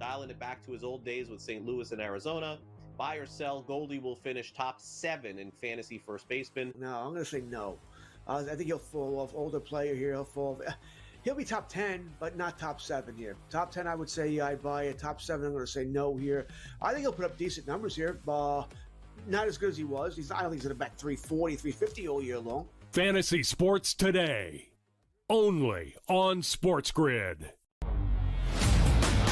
dialing it back to his old days with St. Louis and Arizona. Buy or sell, Goldie will finish top 7 in fantasy first baseman. No, I'm going to say no. I think he'll fall off. Older player here, he'll fall off. He'll be top 10, but not top 7 here. Top 10, I would say, yeah, I'd buy it. Top 7, I'm going to say no here. I think he'll put up decent numbers here. Not as good as he was. I don't think he's going to bat 340, 350 all year long. Fantasy Sports Today, only on SportsGrid.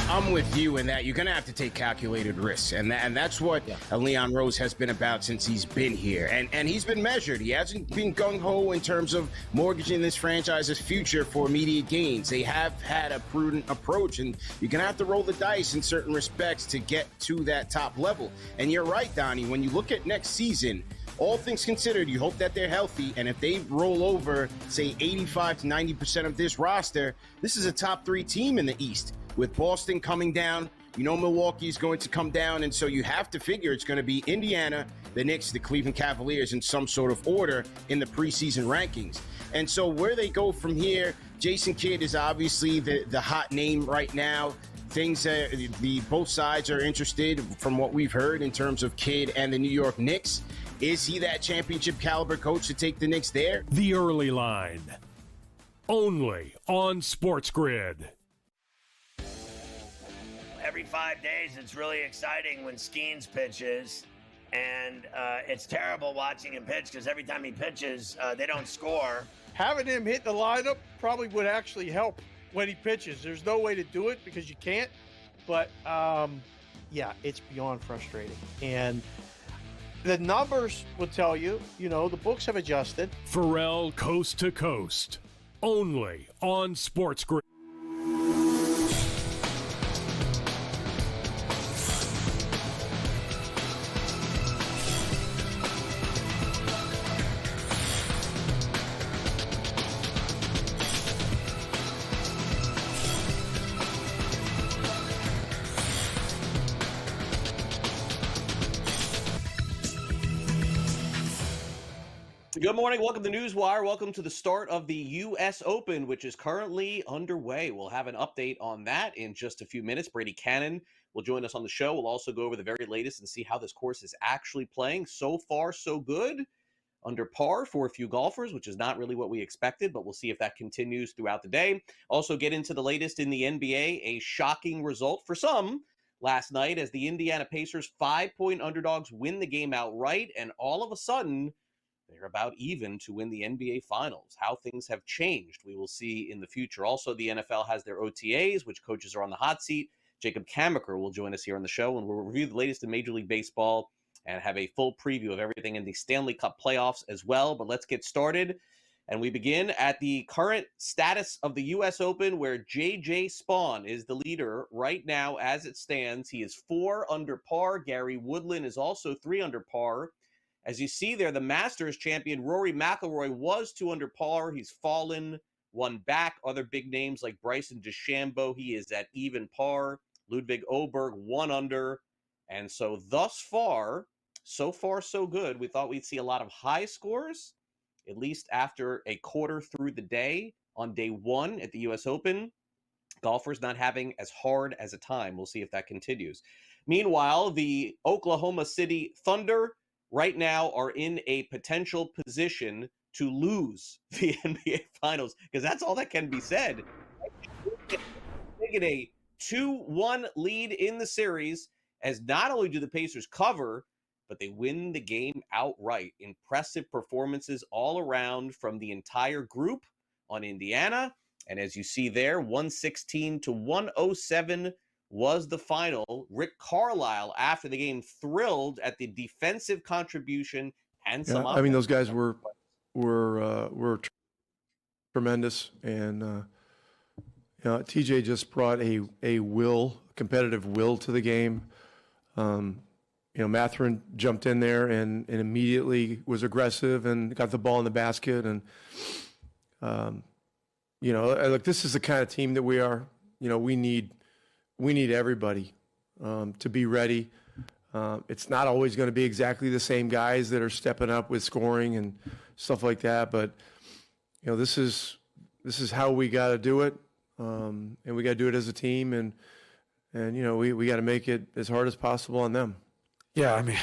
I'm with you in that you're going to have to take calculated risks. And that's what Leon Rose has been about since he's been here. And he's been measured. He hasn't been gung-ho in terms of mortgaging this franchise's future for immediate gains. They have had a prudent approach, and you're going to have to roll the dice in certain respects to get to that top level. And you're right, Donnie, when you look at next season, all things considered, you hope that they're healthy, and if they roll over, say, 85 to 90% of this roster, this is a top 3 team in the East. With Boston coming down, Milwaukee's going to come down, and so you have to figure it's going to be Indiana, the Knicks, the Cleveland Cavaliers in some sort of order in the preseason rankings. And so where they go from here, Jason Kidd is obviously the hot name right now. Both sides are interested from what we've heard in terms of Kidd and the New York Knicks. Is he that championship caliber coach to take the Knicks there? The Early Line, only on SportsGrid. Every 5 days, it's really exciting when Skeens pitches, and it's terrible watching him pitch because every time he pitches, they don't score. Having him hit the lineup probably would actually help when he pitches. There's no way to do it because you can't, but it's beyond frustrating. And the numbers will tell you, the books have adjusted. Pharrell Coast to Coast, only on SportsGrid. Good morning. Welcome to NewsWire. Welcome to the start of the U.S. Open, which is currently underway. We'll have an update on that in just a few minutes. Brady Kannon will join us on the show. We'll also go over the very latest and see how this course is actually playing. So far, so good. Under par for a few golfers, which is not really what we expected, but we'll see if that continues throughout the day. Also get into the latest in the NBA. A shocking result for some last night as the Indiana Pacers 5-point underdogs win the game outright, and all of a sudden, they're about even to win the NBA Finals. How things have changed, we will see in the future. Also, the NFL has their OTAs, which coaches are on the hot seat. Jacob Camenker will join us here on the show, and we'll review the latest in Major League Baseball and have a full preview of everything in the Stanley Cup playoffs as well. But let's get started. And we begin at the current status of the U.S. Open, where J.J. Spaun is the leader right now as it stands. He is 4 under par. Gary Woodland is also 3 under par. As you see there, the Masters champion Rory McIlroy was 2 under par. He's fallen 1 back. Other big names like Bryson DeChambeau, he is at even par. Ludwig Oberg 1 under. And so thus far, so good. We thought we'd see a lot of high scores, at least after a quarter through the day on day 1 at the U.S. Open. Golfers not having as hard as a time. We'll see if that continues. Meanwhile, the Oklahoma City Thunder right now are in a potential position to lose the NBA Finals, because that's all that can be said. They get a 2-1 lead in the series, as not only do the Pacers cover, but they win the game outright. Impressive performances all around from the entire group on Indiana. And as you see there, 116 to 107 was the final. Rick Carlisle, after the game, thrilled at the defensive contribution and some. I mean, those guys were tremendous, and TJ just brought a competitive will to the game. Mathurin jumped in there and immediately was aggressive and got the ball in the basket, and look, this is the kind of team that we are. We need everybody to be ready. It's not always going to be exactly the same guys that are stepping up with scoring and stuff like that, but this is how we got to do it, and we got to do it as a team. And And, we got to make it as hard as possible on them. Yeah, I mean,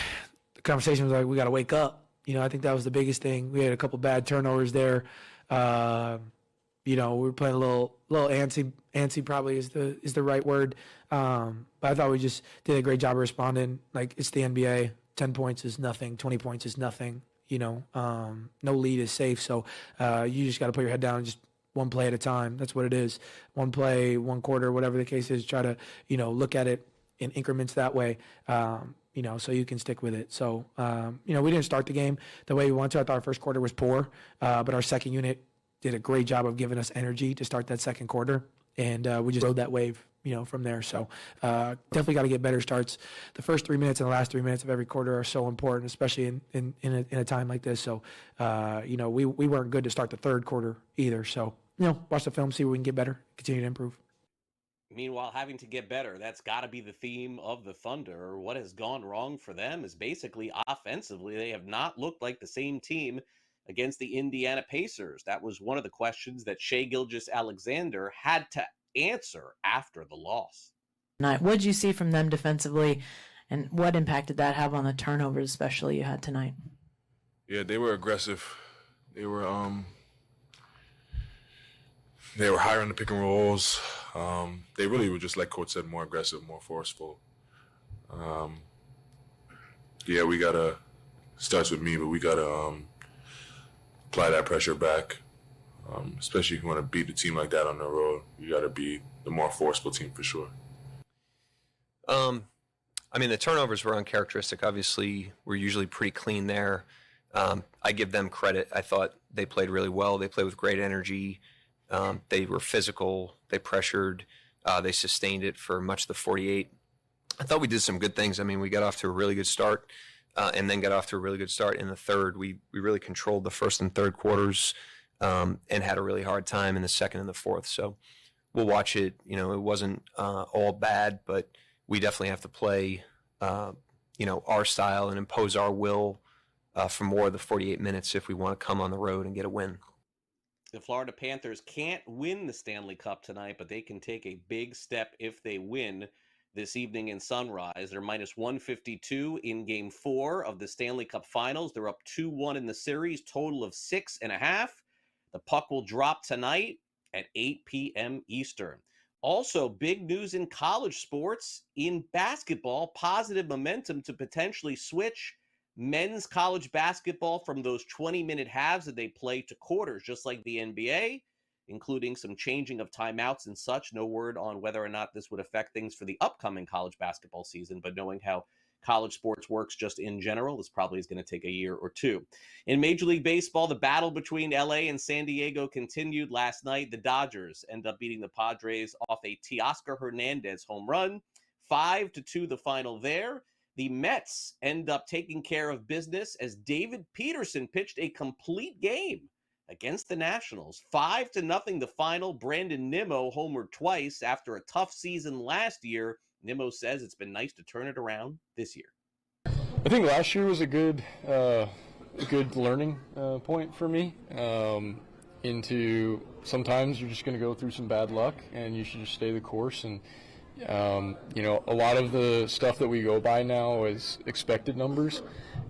the conversation was like, we got to wake up. I think that was the biggest thing. We had a couple bad turnovers there. We were playing a little antsy probably is the right word. But I thought we just did a great job of responding. Like, it's the NBA. 10 points is nothing. 20 points is nothing. No lead is safe. So you just got to put your head down and just one play at a time. That's what it is. One play, one quarter, whatever the case is. Try to, look at it in increments that way. So you can stick with it. So, we didn't start the game the way we wanted to. I thought our first quarter was poor, but our second unit did a great job of giving us energy to start that second quarter. And we just rode that wave, from there. So definitely got to get better starts. The first 3 minutes and the last 3 minutes of every quarter are so important, especially in a time like this. So, we weren't good to start the third quarter either. So, watch the film, see where we can get better, continue to improve. Meanwhile, having to get better, that's got to be the theme of the Thunder. What has gone wrong for them is basically offensively. They have not looked like the same team against the Indiana Pacers. That was one of the questions that Shai Gilgeous-Alexander had to answer after the loss. What did you see from them defensively, and what impact did that have on the turnovers, especially you had tonight? Yeah, they were aggressive. They were higher on the pick and rolls. They really were, just like Coach said, more aggressive, more forceful. We gotta, starts with me, but we gotta apply that pressure back. Especially if you want to beat a team like that on the road, you gotta be the more forceful team for sure. The turnovers were uncharacteristic. Obviously, we're usually pretty clean there. I give them credit. I thought they played really well. They played with great energy. They were physical. They pressured. They sustained it for much of the 48. I thought we did some good things. We got off to a really good start and then got off to a really good start in the third. We really controlled the first and third quarters and had a really hard time in the second and the fourth. So we'll watch it. It wasn't all bad, but we definitely have to play, our style and impose our will for more of the 48 minutes if we want to come on the road and get a win. The Florida Panthers can't win the Stanley Cup tonight, but they can take a big step if they win this evening in Sunrise. They're minus 152 in Game 4 of the Stanley Cup Finals. They're up 2-1 in the series, total of 6.5. The puck will drop tonight at 8 p.m. Eastern. Also, big news in college sports. In basketball, positive momentum to potentially switch men's college basketball from those 20-minute halves that they play to quarters, just like the NBA, including some changing of timeouts and such. No word on whether or not this would affect things for the upcoming college basketball season, but knowing how college sports works just in general, this probably is going to take a year or two. In Major League Baseball, the battle between LA and San Diego continued last night. The Dodgers end up beating the Padres off a Teoscar Hernandez home run. 5-2 the final there. The Mets end up taking care of business as David Peterson pitched a complete game against the Nationals. 5-0 the final. Brandon Nimmo homered twice after a tough season last year. Nimmo says it's been nice to turn it around this year. I think last year was a good learning point for me. Into sometimes you're just going to go through some bad luck, and you should just stay the course. And a lot of the stuff that we go by now is expected numbers,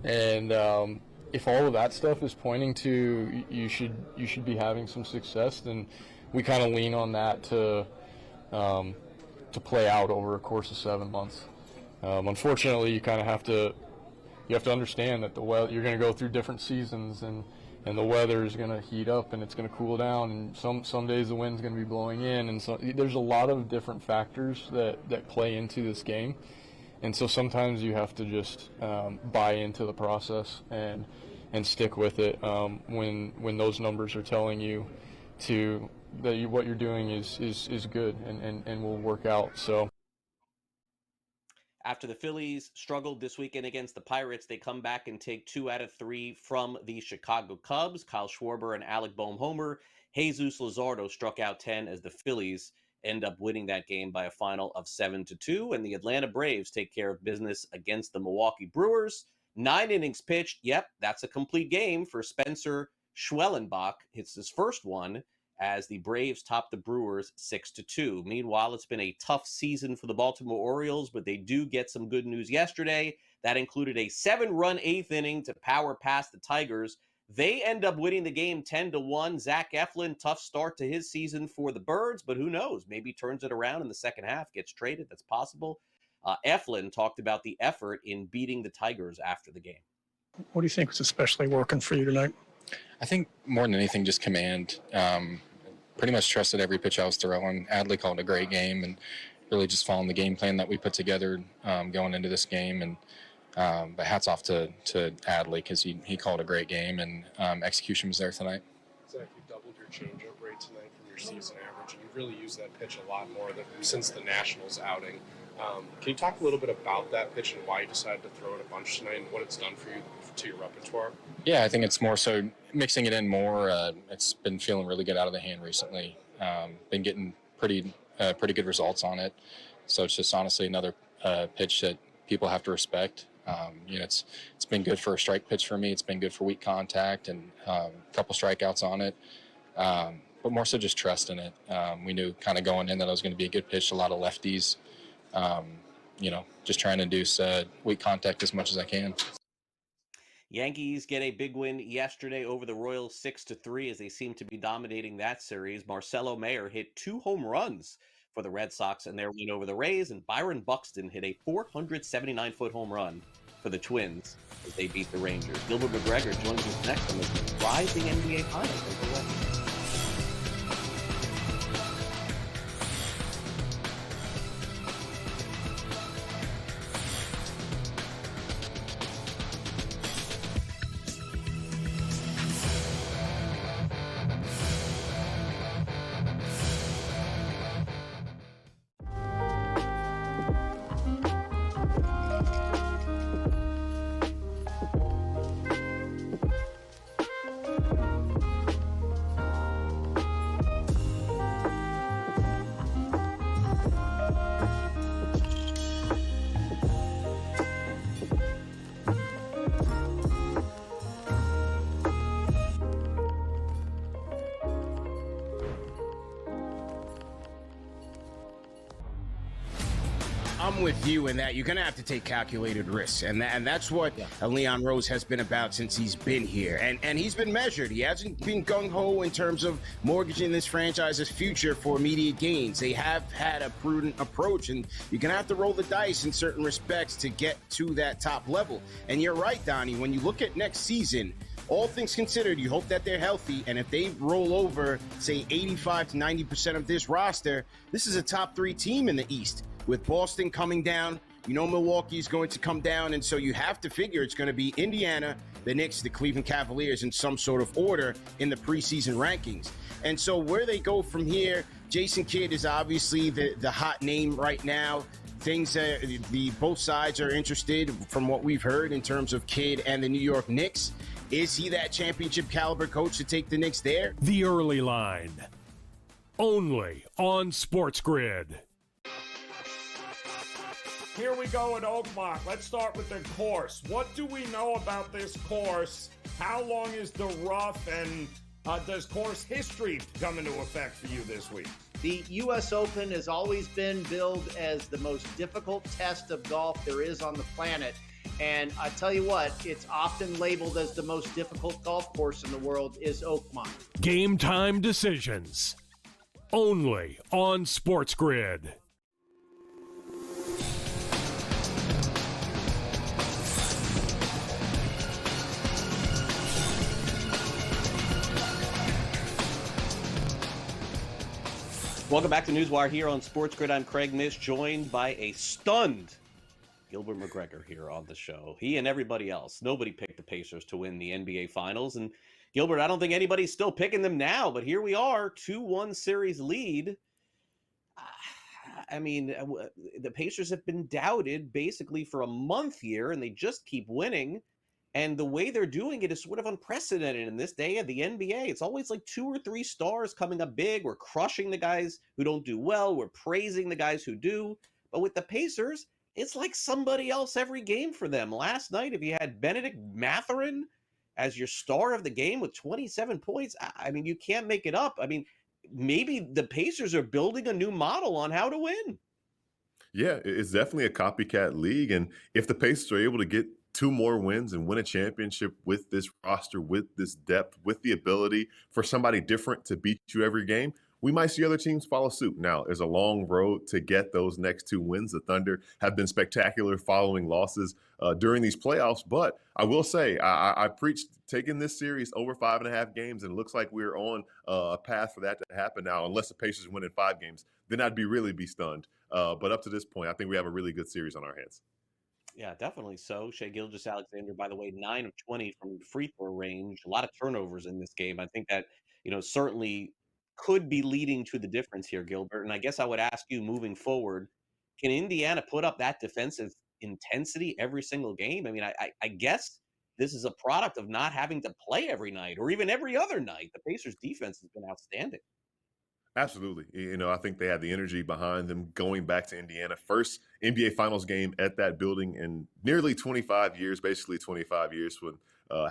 and if all of that stuff is pointing to you should be having some success, then we kind of lean on that to play out over a course of 7 months. Unfortunately, you have to understand that you're going to go through different seasons, and the weather is going to heat up and it's going to cool down, and some days the wind's going to be blowing in, and so there's a lot of different factors that play into this game, and so sometimes you have to just buy into the process and stick with it when those numbers are telling you that what you're doing is good and will work out. So after the Phillies struggled this weekend against the Pirates, they come back and take 2 out of 3 from the Chicago Cubs. Kyle Schwarber and Alec Boehm homer. Jesus Luzardo struck out 10 as the Phillies end up winning that game by a final of 7-2. And the Atlanta Braves take care of business against the Milwaukee Brewers. 9 innings pitched. Yep, that's a complete game for Spencer Schwellenbach. It's his first one as the Braves top the Brewers 6-2. Meanwhile, it's been a tough season for the Baltimore Orioles, but they do get some good news yesterday. That included a 7-run eighth inning to power past the Tigers. They end up winning the game 10-1. Zach Eflin, tough start to his season for the Birds, but who knows? Maybe turns it around in the second half, gets traded. That's possible. Eflin talked about the effort in beating the Tigers after the game. What do you think was especially working for you tonight? I think more than anything, just command. Pretty much trusted every pitch I was throwing. Adley called a great game and really just following the game plan that we put together going into this game. And but hats off to Adley because he called a great game and execution was there tonight. Zach, you doubled your changeup rate tonight from your season average, and you've really used that pitch a lot more since the Nationals outing. Can you talk a little bit about that pitch and why you decided to throw it a bunch tonight and what it's done for you to your repertoire? Yeah, I think it's more so mixing it in more. It's been feeling really good out of the hand recently. Been getting pretty good results on it. So it's just honestly another pitch that people have to respect. It's been good for a strike pitch for me. It's been good for weak contact and a couple strikeouts on it. But more so just trusting it. We knew kind of going in that it was going to be a good pitch, a lot of lefties. Just trying to induce weak contact as much as I can. Yankees get a big win yesterday over the Royals 6-3 as they seem to be dominating that series. Marcelo Mayer hit 2 home runs for the Red Sox in their win over the Rays, and Byron Buxton hit a 479-foot home run for the Twins as they beat the Rangers. Gilbert McGregor joins us next on the rising NBA Finals. I'm with you in that you're going to have to take calculated risks. And that's what Leon Rose has been about since he's been here. And he's been measured. He hasn't been gung-ho in terms of mortgaging this franchise's future for immediate gains. They have had a prudent approach, and you're going to have to roll the dice in certain respects to get to that top level. And you're right, Donnie, when you look at next season, all things considered, you hope that they're healthy, and if they roll over, say, 85 to 90% of this roster, this is a top 3 team in the East. With Boston coming down, Milwaukee is going to come down, and so you have to figure it's going to be Indiana, the Knicks, the Cleveland Cavaliers in some sort of order in the preseason rankings. And so where they go from here, Jason Kidd is obviously the hot name right now. Things both sides are interested from what we've heard in terms of Kidd and the New York Knicks. Is he that championship caliber coach to take the Knicks there? The Early Line, only on SportsGrid. Here we go at Oakmont. Let's start with the course. What do we know about this course? How long is the rough, and does course history come into effect for you this week? The U.S. Open has always been billed as the most difficult test of golf there is on the planet. And I tell you what, it's often labeled as the most difficult golf course in the world is Oakmont. Game time decisions, only on SportsGrid. Welcome back to NewsWire here on SportsGrid. I'm Craig Mish, joined by a stunned Gilbert McGregor here on the show. He and everybody else. Nobody picked the Pacers to win the NBA Finals. And Gilbert, I don't think anybody's still picking them now, but here we are, 2-1 series lead. I mean, the Pacers have been doubted basically for a month here, and they just keep winning. And the way they're doing it is sort of unprecedented in this day of the NBA. It's always like 2 or 3 stars coming up big. We're crushing the guys who don't do well. We're praising the guys who do. But with the Pacers, it's like somebody else every game for them. Last night, if you had Benedict Mathurin as your star of the game with 27 points, I mean, you can't make it up. I mean, maybe the Pacers are building a new model on how to win. Yeah, it's definitely a copycat league. And if the Pacers are able to get two more wins and win a championship with this roster, with this depth, with the ability for somebody different to beat you every game, we might see other teams follow suit. Now, there's a long road to get those next two wins. The Thunder have been spectacular following losses during these playoffs. But I will say, I preached taking this series over 5.5 games, and it looks like we're on a path for that to happen now, unless the Pacers win in 5 games. Then I'd really be stunned. But up to this point, I think we have a really good series on our hands. Yeah, definitely so. Shea Gilgeous-Alexander, by the way, 9 of 20 from free throw range. A lot of turnovers in this game. I think that, certainly could be leading to the difference here, Gilbert. And I guess I would ask you moving forward, can Indiana put up that defensive intensity every single game? I mean, I guess this is a product of not having to play every night or even every other night. The Pacers defense has been outstanding. Absolutely. I think they had the energy behind them going back to Indiana. First NBA Finals game at that building in nearly 25 years, basically 25 years when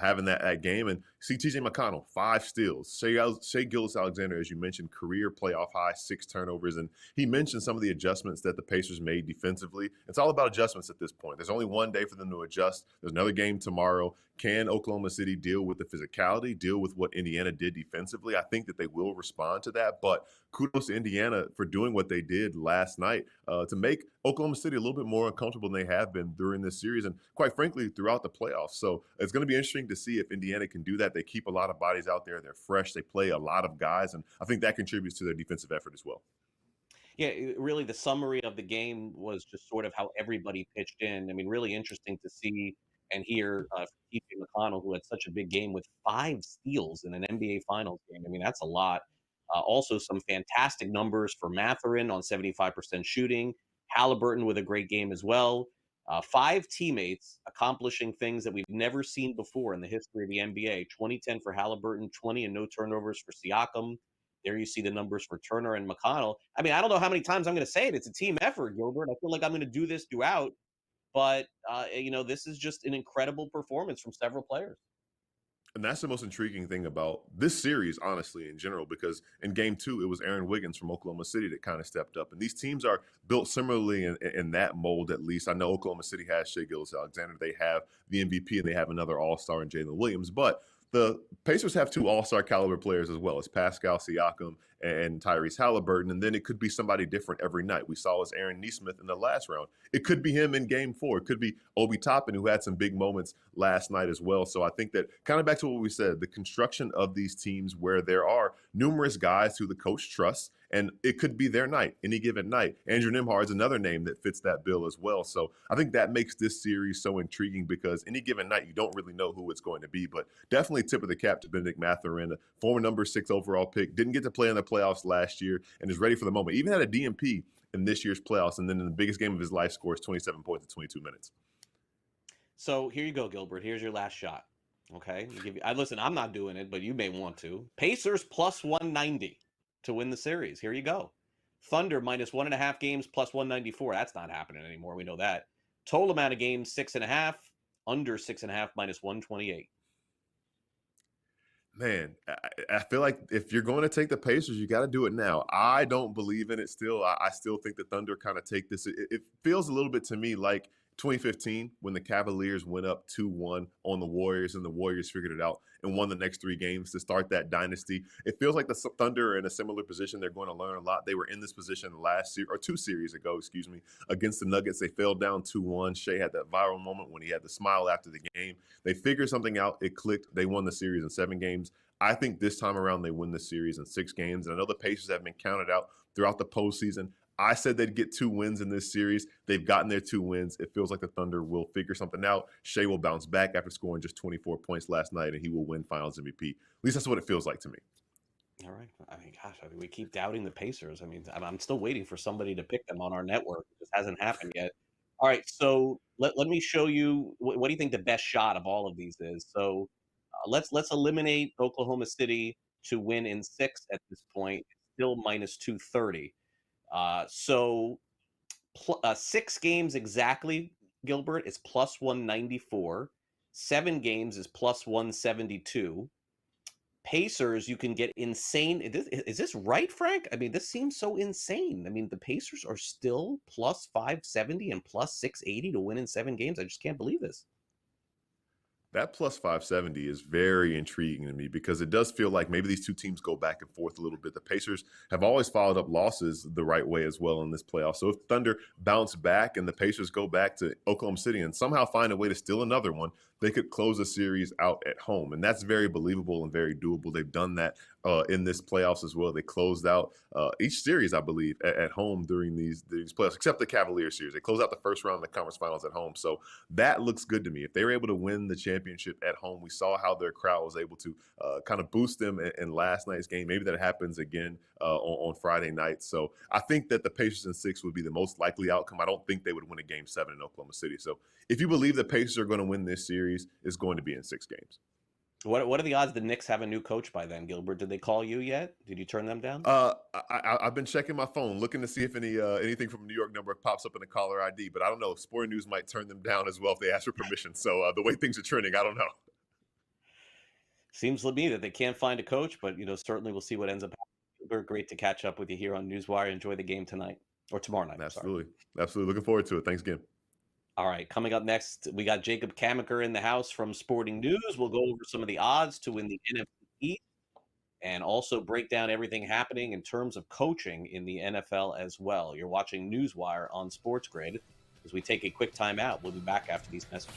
having that game. And see TJ McConnell, 5 steals. Shea Gilgeous-Alexander, as you mentioned, career playoff high, 6 turnovers. And he mentioned some of the adjustments that the Pacers made defensively. It's all about adjustments at this point. There's only one day for them to adjust. There's another game tomorrow. Can Oklahoma City deal with the physicality, deal with what Indiana did defensively? I think that they will respond to that. But kudos to Indiana for doing what they did last night to make Oklahoma City a little bit more uncomfortable than they have been during this series and, quite frankly, throughout the playoffs. So it's going to be interesting to see if Indiana can do that. They keep a lot of bodies out there. They're fresh. They play a lot of guys, and I think that contributes to their defensive effort as well. Yeah, really, the summary of the game was just sort of how everybody pitched in. I mean, really interesting to see and hear TJ McConnell, who had such a big game with 5 steals in an NBA Finals game. I mean, that's a lot. Also, some fantastic numbers for Mathurin on 75% shooting. Halliburton with a great game as well. 5 teammates accomplishing things that we've never seen before in the history of the NBA. 2010 for Halliburton, 20 and no turnovers for Siakam. There you see the numbers for Turner and McConnell. I mean, I don't know how many times I'm going to say it. It's a team effort, Gilbert. I feel like I'm going to do this throughout. But, this is just an incredible performance from several players. And that's the most intriguing thing about this series, honestly, in general, because in game 2, it was Aaron Wiggins from Oklahoma City that kind of stepped up. And these teams are built similarly in that mold, at least. I know Oklahoma City has Shea Gilgeous-Alexander. They have the MVP, and they have another all-star in Jalen Williams. But the Pacers have 2 all-star caliber players as well. It's Pascal Siakam and Tyrese Halliburton, and then it could be somebody different every night. We saw as Aaron Nesmith in the last round. It could be him in game 4. It could be Obi Toppin, who had some big moments last night as well. So I think that kind of back to what we said, the construction of these teams where there are numerous guys who the coach trusts, and it could be their night, any given night. Andrew Nembhard is another name that fits that bill as well. So I think that makes this series so intriguing because any given night, you don't really know who it's going to be. But definitely tip of the cap to Benedict Mathurin, a former number 6 overall pick, didn't get to play in the playoffs last year and is ready for the moment. Even had a DMP in this year's playoffs, and then in the biggest game of his life scores 27 points in 22 minutes. So here you go, Gilbert. Here's your last shot. Okay, listen. I'm not doing it, but you may want to. Pacers plus 190 to win the series. Here you go. Thunder minus 1.5 games plus 194. That's not happening anymore. We know that. Total amount of games 6.5. Under 6.5 minus 128. Man, I feel like if you're going to take the Pacers, you got to do it now. I don't believe in it still. I still think the Thunder kind of take this. It feels a little bit to me like 2015 when the Cavaliers went up 2-1 on the Warriors and the Warriors figured it out and won the next 3 games to start that dynasty. It feels like the Thunder are in a similar position. They're going to learn a lot. They were in this position last year, or 2 series ago, against the Nuggets. They fell down 2-1. Shea had that viral moment when he had the smile after the game. They figured something out. It clicked. They won the series in 7 games. I think this time around they win the series in 6 games. And I know the Pacers have been counted out throughout the postseason. I said they'd get 2 wins in this series. They've gotten their 2 wins. It feels like the Thunder will figure something out. Shea will bounce back after scoring just 24 points last night, and he will win Finals MVP. At least that's what it feels like to me. All right. I mean, gosh, we keep doubting the Pacers. I mean, I'm still waiting for somebody to pick them on our network. It just hasn't happened yet. All right, so let me show you what do you think the best shot of all of these is. So let's eliminate Oklahoma City to win in 6 at this point. It's still minus 230. So 6 games exactly, Gilbert, is plus 194. 7 games is plus 172. Pacers, you can get insane. Is this right, Frank? I mean, this seems so insane. I mean, the Pacers are still plus 570 and plus 680 to win in 7 games. I just can't believe this. That plus 570 is very intriguing to me because it does feel like maybe these two teams go back and forth a little bit. The Pacers have always followed up losses the right way as well in this playoff. So if Thunder bounce back and the Pacers go back to Oklahoma City and somehow find a way to steal another one, they could close a series out at home. And that's very believable and very doable. They've done that in this playoffs as well. They closed out each series, I believe, at home during these playoffs, except the Cavaliers series. They closed out the first round of the conference finals at home. So that looks good to me. If they were able to win the championship at home, we saw how their crowd was able to kind of boost them in last night's game. Maybe that happens again on Friday night. So I think that the Pacers in 6 would be the most likely outcome. I don't think they would win a Game 7 in Oklahoma City. So if you believe the Pacers are going to win this series, it's going to be in 6 games. What are the odds the Knicks have a new coach by then, Gilbert? Did they call you yet? Did you turn them down? I've been checking my phone, looking to see if anything from a New York number pops up in the caller ID, but I don't know. Sporting News might turn them down as well if they ask for permission. So the way things are trending, I don't know. Seems to me that they can't find a coach, but certainly we'll see what ends up happening. Gilbert, great to catch up with you here on NewsWire. Enjoy the game tonight or tomorrow night. Absolutely. Looking forward to it. Thanks again. All right, coming up next, we got Jacob Camenker in the house from Sporting News. We'll go over some of the odds to win the NFC East and also break down everything happening in terms of coaching in the NFL as well. You're watching NewsWire on SportsGrid. As we take a quick time out, we'll be back after these messages.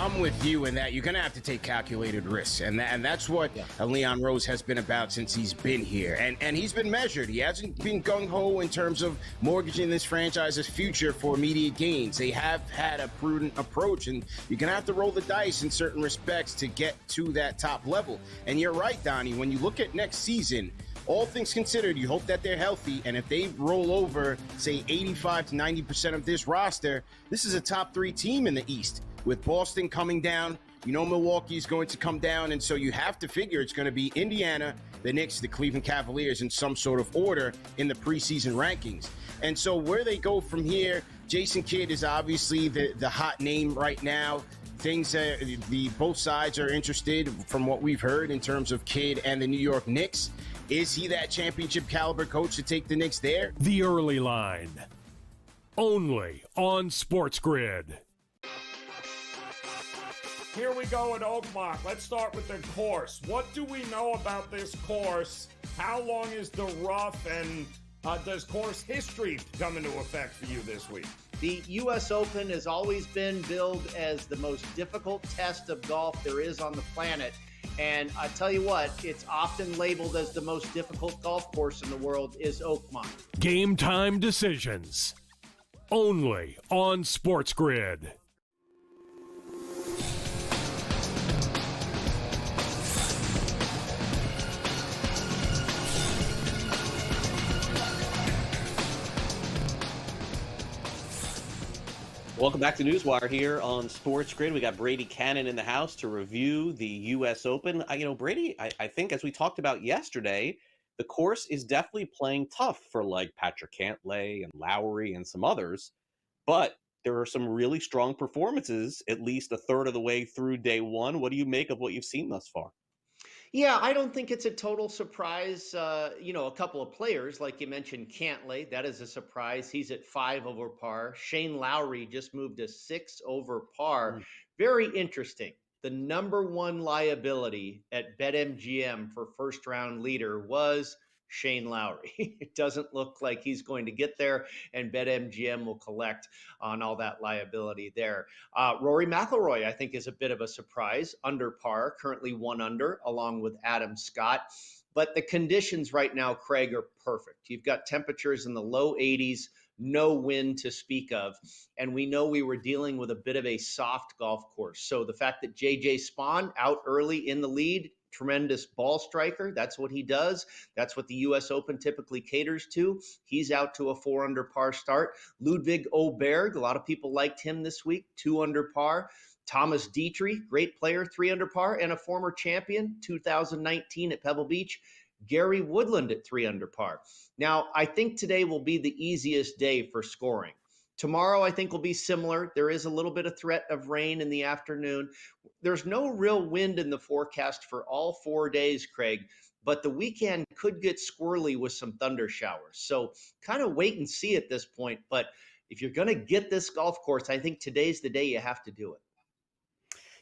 I'm with you in that you're going to have to take calculated risks. And that's what Leon Rose has been about since he's been here. And he's been measured. He hasn't been gung-ho in terms of mortgaging this franchise's future for immediate gains. They have had a prudent approach, and you're going to have to roll the dice in certain respects to get to that top level. And you're right, Donnie, when you look at next season, all things considered, you hope that they're healthy, and if they roll over, say, 85 to 90% of this roster, this is a top 3 team in the East. With Boston coming down, Milwaukee is going to come down, and so you have to figure it's going to be Indiana, the Knicks, the Cleveland Cavaliers in some sort of order in the preseason rankings. And so where they go from here, Jason Kidd is obviously the hot name right now. Things both sides are interested from what we've heard in terms of Kidd and the New York Knicks. Is he that championship caliber coach to take the Knicks there? The Early Line, only on SportsGrid. Here we go at Oakmont. Let's start with the course. What do we know about this course? How long is the rough, and does course history come into effect for you this week? The U.S. Open has always been billed as the most difficult test of golf there is on the planet. And I tell you what, it's often labeled as the most difficult golf course in the world is Oakmont. Game time decisions, only on SportsGrid. Welcome back to NewsWire here on SportsGrid. We got Brady Kannon in the house to review the U.S. Open. Brady, I think as we talked about yesterday, the course is definitely playing tough for like Patrick Cantlay and Lowry and some others, but there are some really strong performances, at least a third of the way through day one. What do you make of what you've seen thus far? Yeah, I don't think it's a total surprise. A couple of players, like you mentioned, Cantlay, that is a surprise. He's at 5 over par. Shane Lowry just moved to 6 over par. Very interesting. The number one liability at BetMGM for first round leader was Shane Lowry. It doesn't look like he's going to get there, and BetMGM will collect on all that liability there. Rory McIlroy, I think, is a bit of a surprise. Under par, currently 1 under, along with Adam Scott. But the conditions right now, Craig, are perfect. You've got temperatures in the low 80s, no wind to speak of. And we know we were dealing with a bit of a soft golf course. So the fact that JJ Spaun out early in the lead, tremendous ball striker, that's what he does. That's what the U.S. Open typically caters to. He's out to a 4 under par start. Ludwig Åberg, a lot of people liked him this week, 2 under par. Thomas Dietrich, great player, 3 under par, and a former champion, 2019 at Pebble Beach. Gary Woodland at 3 under par. Now, I think today will be the easiest day for scoring. Tomorrow, I think, will be similar. There is a little bit of threat of rain in the afternoon. There's no real wind in the forecast for all 4 days, Craig, but the weekend could get squirrely with some thunder showers. So kind of wait and see at this point. But if you're going to get this golf course, I think today's the day you have to do it.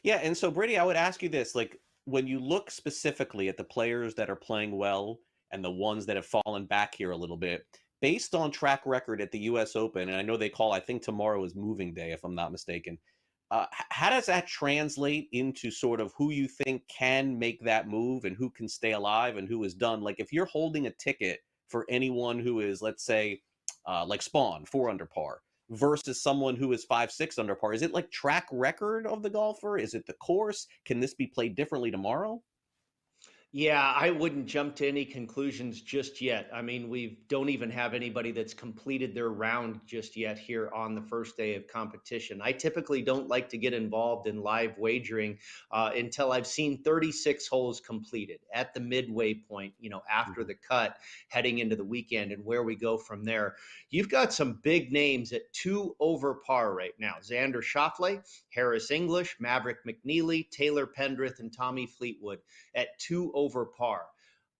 Yeah, and so Brady, I would ask you this, like, when you look specifically at the players that are playing well and the ones that have fallen back here a little bit, based on track record at the U.S. Open, and I know I think tomorrow is moving day, if I'm not mistaken, how does that translate into sort of who you think can make that move and who can stay alive and who is done? Like, if you're holding a ticket for anyone who is, let's say, like Spaun, 4 under par, versus someone who is 5-6 under par, is it like track record of the golfer? Is it the course? Can this be played differently tomorrow? Yeah, I wouldn't jump to any conclusions just yet. I mean, we don't even have anybody that's completed their round just yet here on the first day of competition. I typically don't like to get involved in live wagering until I've seen 36 holes completed at the midway point, after the cut, heading into the weekend and where we go from there. You've got some big names at 2 over par right now. Xander Schauffele, Harris English, Maverick McNeely, Taylor Pendrith, and Tommy Fleetwood at 2 over par.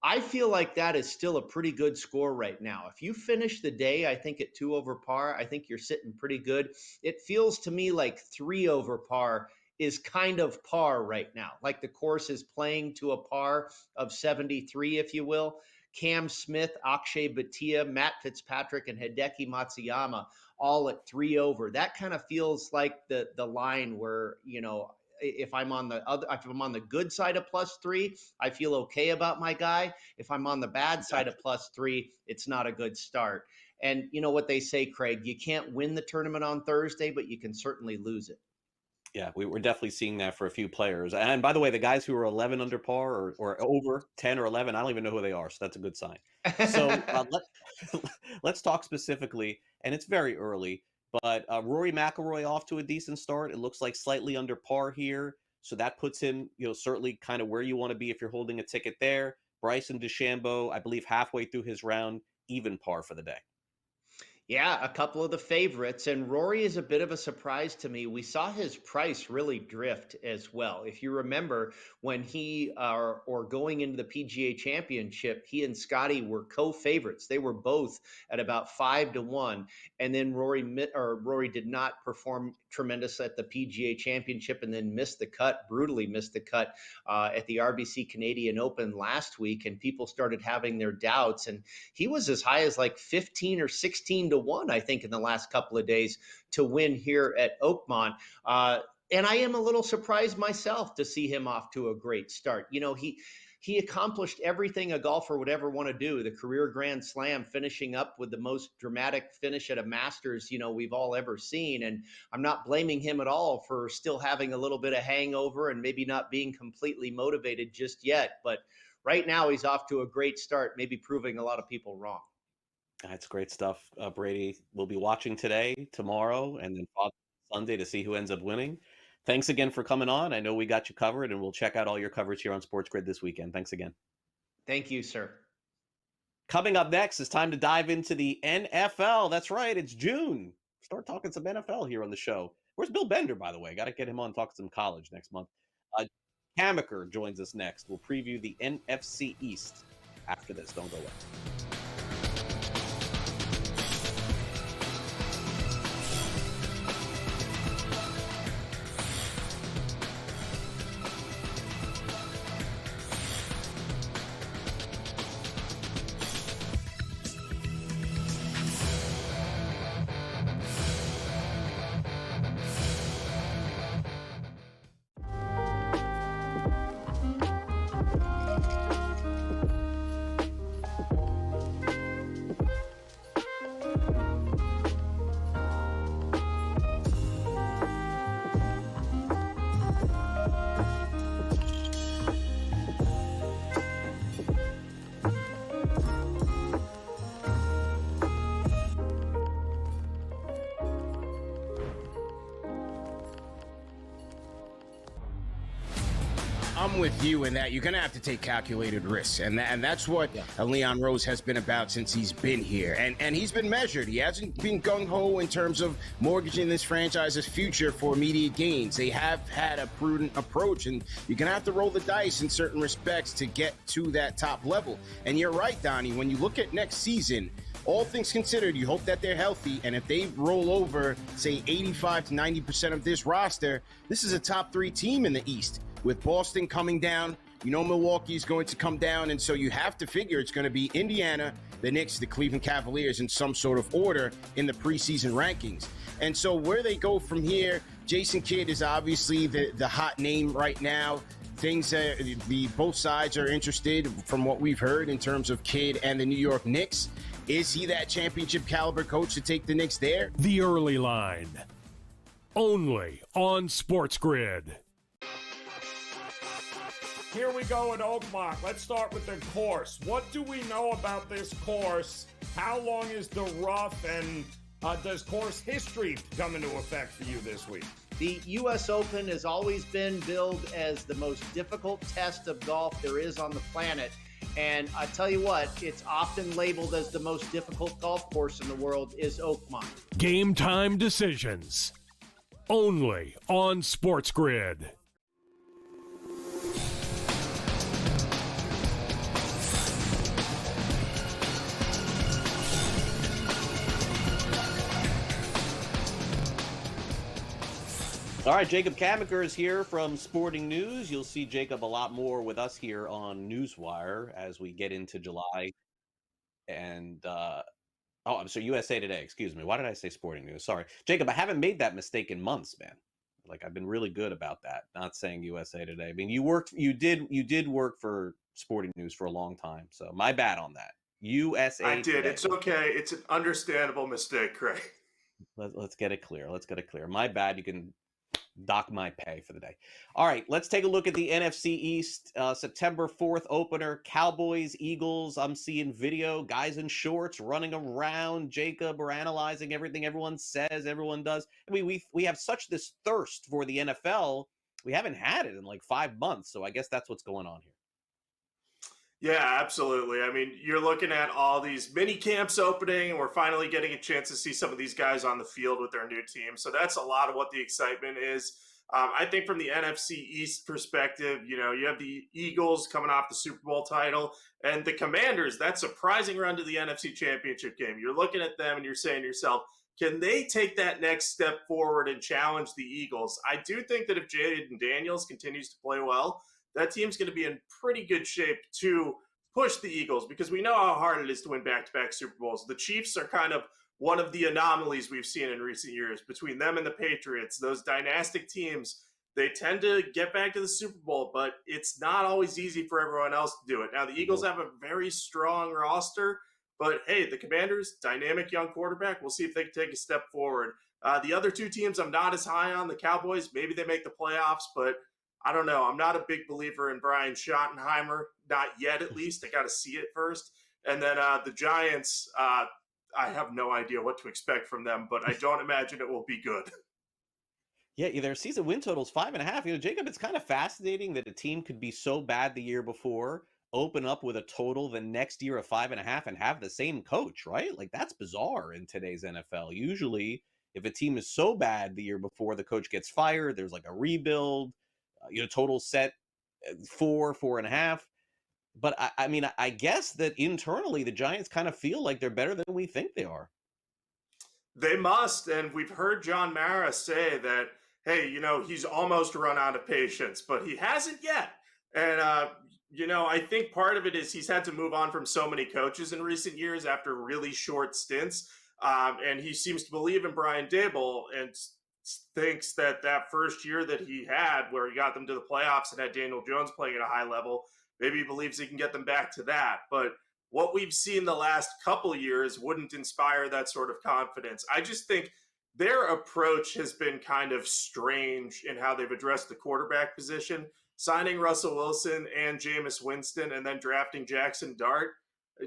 I feel like that is still a pretty good score right now. If you finish the day, I think at 2 over par, I think you're sitting pretty good. It feels to me like 3 over par is kind of par right now. Like the course is playing to a par of 73, if you will. Cam Smith, Akshay Bhatia, Matt Fitzpatrick, and Hideki Matsuyama all at 3 over. That kind of feels like the line where, if I'm on the good side of +3, I feel okay about my guy. If I'm on the bad side of +3, it's not a good start. And you know what they say, Craig, you can't win the tournament on Thursday, but you can certainly lose it. Yeah, we're definitely seeing that for a few players. And by the way, the guys who are 11 under par or over 10 or 11, I don't even know who they are. So that's a good sign. So let's talk specifically, and it's very early, but Rory McIlroy off to a decent start. It looks like slightly under par here. So that puts him, certainly kind of where you want to be if you're holding a ticket there. Bryson DeChambeau, I believe halfway through his round, even par for the day. Yeah, a couple of the favorites, and Rory is a bit of a surprise to me. We saw his price really drift as well. If you remember, when he or going into the PGA Championship, he and Scotty were co-favorites. They were both at about 5-1, and then Rory did not perform tremendous at the PGA Championship, and then brutally missed the cut at the RBC Canadian Open last week, and people started having their doubts. And he was as high as like 15 or 16-1, I think, in the last couple of days to win here at Oakmont. And I am a little surprised myself to see him off to a great start. He accomplished everything a golfer would ever want to do. The career Grand Slam, finishing up with the most dramatic finish at a Masters, we've all ever seen. And I'm not blaming him at all for still having a little bit of hangover and maybe not being completely motivated just yet. But right now he's off to a great start, maybe proving a lot of people wrong. That's great stuff, Brady. We'll be watching today, tomorrow, and then Sunday to see who ends up winning. Thanks again for coming on. I know we got you covered, and we'll check out all your coverage here on SportsGrid this weekend. Thanks again. Thank you, sir. Coming up next, it's time to dive into the NFL. That's right, it's June. Start talking some NFL here on the show. Where's Bill Bender, by the way? Got to get him on, talk some college next month. Camenker joins us next. We'll preview the NFC East after this. Don't go away. I'm with you in that you're going to have to take calculated risks. And that's what Leon Rose has been about since he's been here. And he's been measured. He hasn't been gung-ho in terms of mortgaging this franchise's future for immediate gains. They have had a prudent approach, and you're going to have to roll the dice in certain respects to get to that top level. And you're right, Donnie, when you look at next season, all things considered, you hope that they're healthy, and if they roll over, say, 85 to 90% of this roster, this is a top 3 team in the East. With Boston coming down, Milwaukee is going to come down, and so you have to figure it's going to be Indiana, the Knicks, the Cleveland Cavaliers in some sort of order in the preseason rankings. And so where they go from here, Jason Kidd is obviously the hot name right now. Things both sides are interested from what we've heard in terms of Kidd and the New York Knicks. Is he that championship caliber coach to take the Knicks there? The Early Line. Only on SportsGrid. Here we go at Oakmont. Let's start with the course. What do we know about this course? How long is the rough, and does course history come into effect for you this week? The U.S. Open has always been billed as the most difficult test of golf there is on the planet. And I tell you what, it's often labeled as the most difficult golf course in the world is Oakmont. Game time decisions. Only on SportsGrid. All right, Jacob Camenker is here from Sporting News. You'll see Jacob a lot more with us here on NewsWire as we get into July. And, I'm sorry, USA Today, excuse me. Why did I say Sporting News? Sorry. Jacob, I haven't made that mistake in months, man. Like, I've been really good about that, not saying USA Today. I mean, you did work for Sporting News for a long time, so my bad on that. USA I did. Today. It's okay. It's an understandable mistake, Craig. Let's get it clear. Let's get it clear. My bad. You can dock my pay for the day. All right, let's take a look at the NFC East. September 4th opener, Cowboys, Eagles. I'm seeing video, guys in shorts running around. Jacob, we're analyzing everything everyone says, everyone does. I mean, we have such this thirst for the NFL. We haven't had it in like 5 months, so I guess that's what's going on here. Yeah, absolutely. I mean, you're looking at all these mini camps opening, and we're finally getting a chance to see some of these guys on the field with their new team. So that's a lot of what the excitement is. I think from the NFC East perspective, you have the Eagles coming off the Super Bowl title and the Commanders, that surprising run to the NFC Championship game. You're looking at them and you're saying to yourself, can they take that next step forward and challenge the Eagles? I do think that if Jaden Daniels continues to play well, that team's going to be in pretty good shape to push the Eagles, because we know how hard it is to win back-to-back Super Bowls. The Chiefs are kind of one of the anomalies we've seen in recent years. Between them and the Patriots, those dynastic teams, they tend to get back to the Super Bowl, but it's not always easy for everyone else to do it. Now, the Eagles have a very strong roster, but hey, the Commanders, dynamic young quarterback. We'll see if they can take a step forward. The other two teams I'm not as high on. The Cowboys, maybe they make the playoffs, but I don't know. I'm not a big believer in Brian Schottenheimer, not yet at least. I got to see it first. And then the Giants, I have no idea what to expect from them, but I don't imagine it will be good. Yeah, their season win total is 5.5. Jacob, it's kind of fascinating that a team could be so bad the year before, open up with a total the next year of 5.5 and have the same coach, right? Like, that's bizarre in today's NFL. Usually, if a team is so bad the year before, the coach gets fired, there's like a rebuild. Total set 4.5. But I guess that internally the Giants kind of feel like they're better than we think they are. They must. And we've heard John Mara say that, hey, he's almost run out of patience, but he hasn't yet. And, I think part of it is he's had to move on from so many coaches in recent years after really short stints. And he seems to believe in Brian Daboll and thinks that first year that he had where he got them to the playoffs and had Daniel Jones playing at a high level, maybe he believes he can get them back to that. But what we've seen the last couple of years wouldn't inspire that sort of confidence. I just think their approach has been kind of strange in how they've addressed the quarterback position, signing Russell Wilson and Jameis Winston and then drafting Jackson Dart.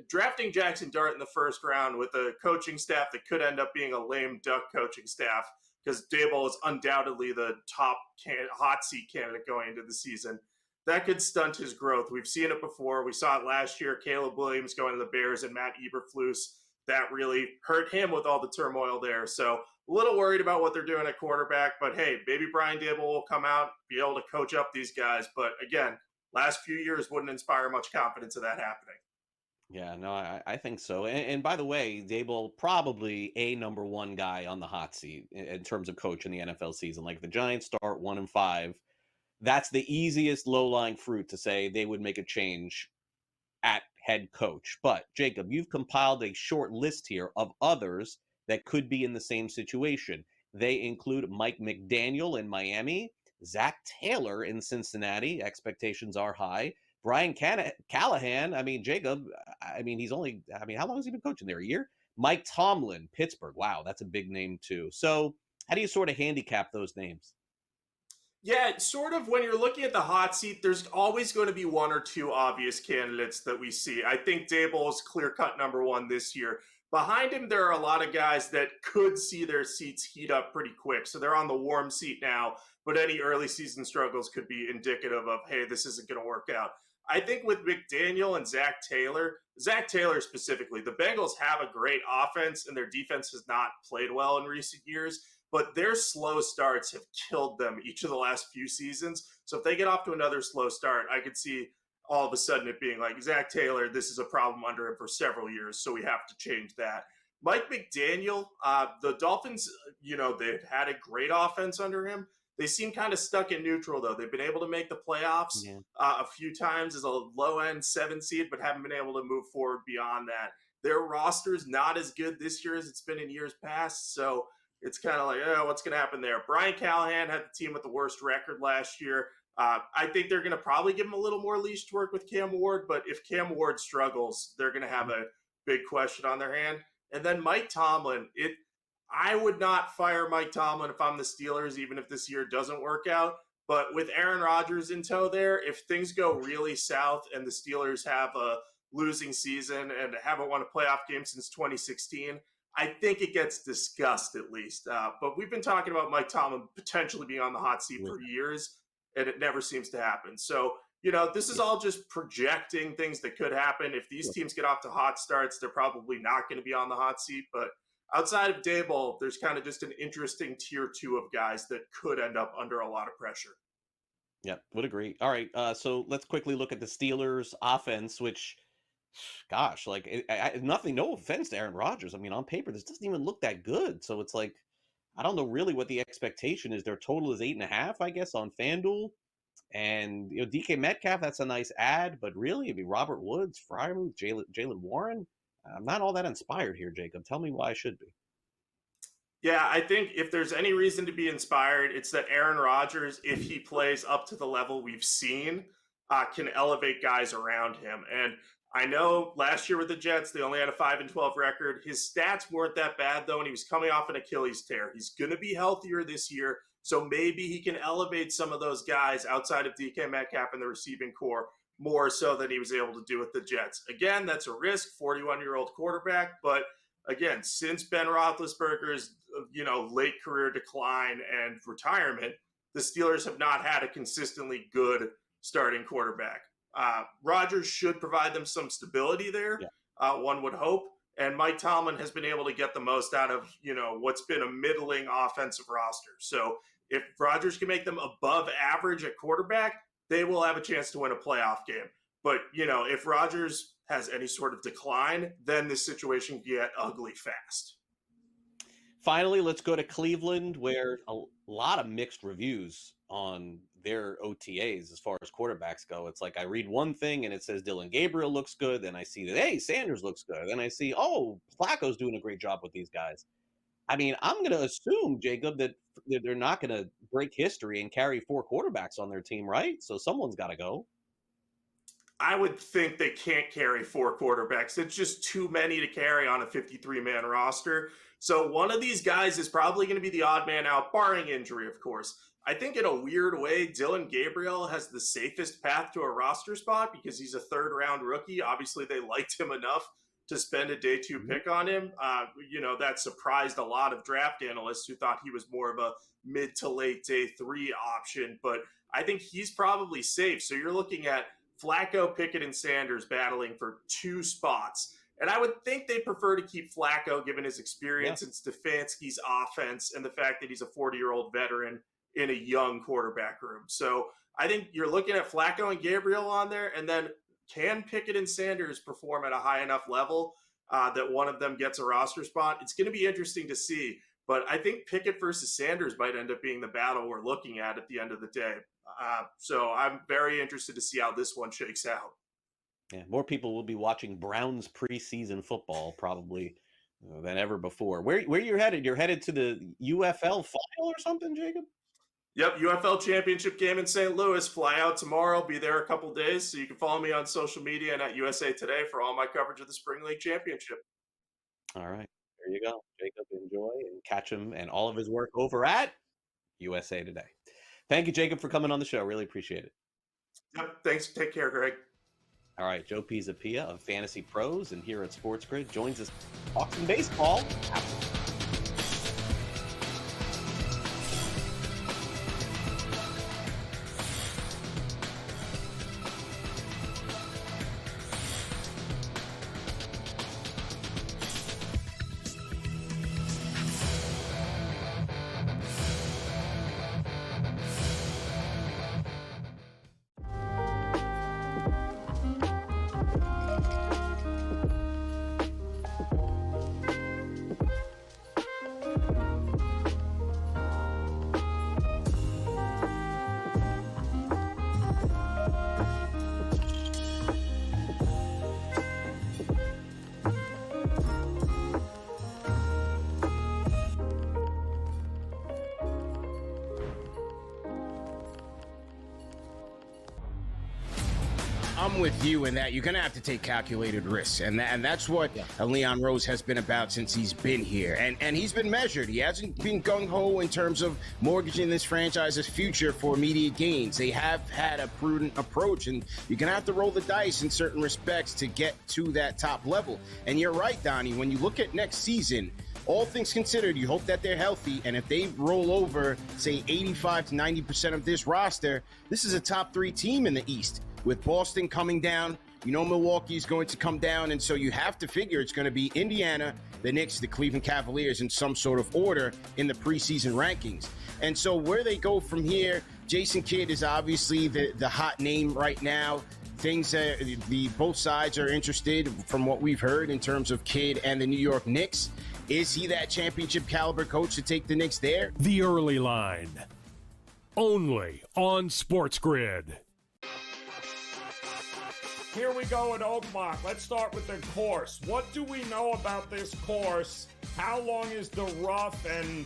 Drafting Jackson Dart in the first round with a coaching staff that could end up being a lame duck coaching staff, because Daboll is undoubtedly the top hot seat candidate going into the season. that could stunt his growth. We've seen it before. We saw it last year. Caleb Williams going to the Bears and Matt Eberflus. That really hurt him with all the turmoil there. So a little worried about what they're doing at quarterback. But hey, maybe Brian Dable will come out, be able to coach up these guys. But again, last few years wouldn't inspire much confidence of that happening. Yeah, no, I think so. And by the way, Dable probably a number one guy on the hot seat in terms of coach in the NFL season. Like the Giants start 1-5. That's the easiest low-lying fruit to say they would make a change at head coach. But Jacob, you've compiled a short list here of others that could be in the same situation. They include Mike McDaniel in Miami, Zach Taylor in Cincinnati. Expectations are high. Brian Callahan, I mean, Jacob, I mean, how long has he been coaching there? A year? Mike Tomlin, Pittsburgh. Wow, that's a big name too. So how do you sort of handicap those names? Yeah, sort of when you're looking at the hot seat, there's always going to be one or two obvious candidates that we see. I think Dable is clear-cut number one this year. Behind him, there are a lot of guys that could see their seats heat up pretty quick. So they're on the warm seat now, but any early season struggles could be indicative of, hey, this isn't going to work out. I think with McDaniel and Zach Taylor specifically, the Bengals have a great offense and their defense has not played well in recent years, but their slow starts have killed them each of the last few seasons. So if they get off to another slow start, I could see all of a sudden it being like, Zach Taylor, this is a problem under him for several years, so we have to change that. Mike McDaniel, the Dolphins, they've had a great offense under him. They seem kind of stuck in neutral, though. They've been able to make the playoffs a few times as a low-end 7 seed, but haven't been able to move forward beyond that. Their roster's not as good this year as it's been in years past, so it's kind of like, what's going to happen there? Brian Callahan had the team with the worst record last year. I think they're going to probably give him a little more leash to work with Cam Ward, but if Cam Ward struggles, they're going to have a big question on their hand. And then Mike Tomlin, I would not fire Mike Tomlin if I'm the Steelers, even if this year doesn't work out. But with Aaron Rodgers in tow there, if things go really south and the Steelers have a losing season and haven't won a playoff game since 2016, I think it gets discussed at least. But we've been talking about Mike Tomlin potentially being on the hot seat for years, and it never seems to happen. So, this is all just projecting things that could happen. If these teams get off to hot starts, they're probably not going to be on the hot seat. But outside of Dable, there's kind of just an interesting tier 2 of guys that could end up under a lot of pressure. Yeah, would agree. All right, so let's quickly look at the Steelers' offense, which, gosh, like nothing. No offense to Aaron Rodgers. I mean, on paper, this doesn't even look that good. So it's like, I don't know really what the expectation is. Their total is 8.5, I guess, on FanDuel. And DK Metcalf, that's a nice ad, but really, I mean, Robert Woods, Freiermuth, Jalen Warren, I'm not all that inspired here, Jacob. Tell me why I should be. Yeah, I think if there's any reason to be inspired, it's that Aaron Rodgers, if he plays up to the level we've seen, can elevate guys around him. And I know last year with the Jets, they only had a 5-12 record. His stats weren't that bad, though, and he was coming off an Achilles tear. He's going to be healthier this year, so maybe he can elevate some of those guys outside of DK Metcalf in the receiving core more so than he was able to do with the Jets. Again, that's a risk, 41-year-old quarterback, but again, since Ben Roethlisberger's late career decline and retirement, the Steelers have not had a consistently good starting quarterback. Rodgers should provide them some stability there, one would hope. And Mike Tomlin has been able to get the most out of, what's been a middling offensive roster. So if Rodgers can make them above average at quarterback, they will have a chance to win a playoff game. But, if Rodgers has any sort of decline, then this situation can get ugly fast. Finally, let's go to Cleveland, where a lot of mixed reviews on their OTAs as far as quarterbacks go. It's like I read one thing and it says Dylan Gabriel looks good. Then I see that, hey, Sanders looks good. Then I see, Flacco's doing a great job with these guys. I mean, I'm going to assume, Jacob, that they're not going to break history and carry 4 quarterbacks on their team, right? So someone's got to go. I would think they can't carry 4 quarterbacks. It's just too many to carry on a 53-man roster. So one of these guys is probably going to be the odd man out, barring injury, of course. I think in a weird way, Dylan Gabriel has the safest path to a roster spot because he's a 3rd-round rookie. Obviously, they liked him enough to spend a day 2 pick on him. That surprised a lot of draft analysts who thought he was more of a mid to late day 3 option. But I think he's probably safe. So you're looking at Flacco, Pickett, and Sanders battling for 2 spots. And I would think they'd prefer to keep Flacco given his experience in Stefanski's offense and the fact that he's a 40-year-old veteran in a young quarterback room. So I think you're looking at Flacco and Gabriel on there, and then can Pickett and Sanders perform at a high enough level that one of them gets a roster spot? It's going to be interesting to see. But I think Pickett versus Sanders might end up being the battle we're looking at the end of the day. So I'm very interested to see how this one shakes out. Yeah, more people will be watching Browns preseason football probably than ever before. Where you're headed? You're headed to the UFL final or something, Jacob? Yep, UFL championship game in St. Louis. Fly out tomorrow. Be there a couple days. So you can follow me on social media and at USA Today for all my coverage of the Spring League Championship. All right, there you go. Jacob, enjoy and catch him and all of his work over at USA Today. Thank you, Jacob, for coming on the show. Really appreciate it. Yep, thanks. Take care, Greg. All right, Joe Pisapia of Fantasy Pros and here at SportsGrid joins us talking baseball. I'm with you in that you're going to have to take calculated risks. And that's what Leon Rose has been about since he's been here. And he's been measured. He hasn't been gung-ho in terms of mortgaging this franchise's future for immediate gains. They have had a prudent approach, and you're going to have to roll the dice in certain respects to get to that top level. And you're right, Donnie, when you look at next season, all things considered, you hope that they're healthy, and if they roll over, say, 85 to 90% of this roster, this is a top 3 team in the East. With Boston coming down, you know Milwaukee is going to come down, and so you have to figure it's going to be Indiana, the Knicks, the Cleveland Cavaliers in some sort of order in the preseason rankings. And so where they go from here, Jason Kidd is obviously the hot name right now. Things both sides are interested from what we've heard in terms of Kidd and the New York Knicks. Is he that championship caliber coach to take the Knicks there? The Early Line, only on SportsGrid. Here we go at Oakmont. Let's start with the course. What do we know about this course? How long is the rough, and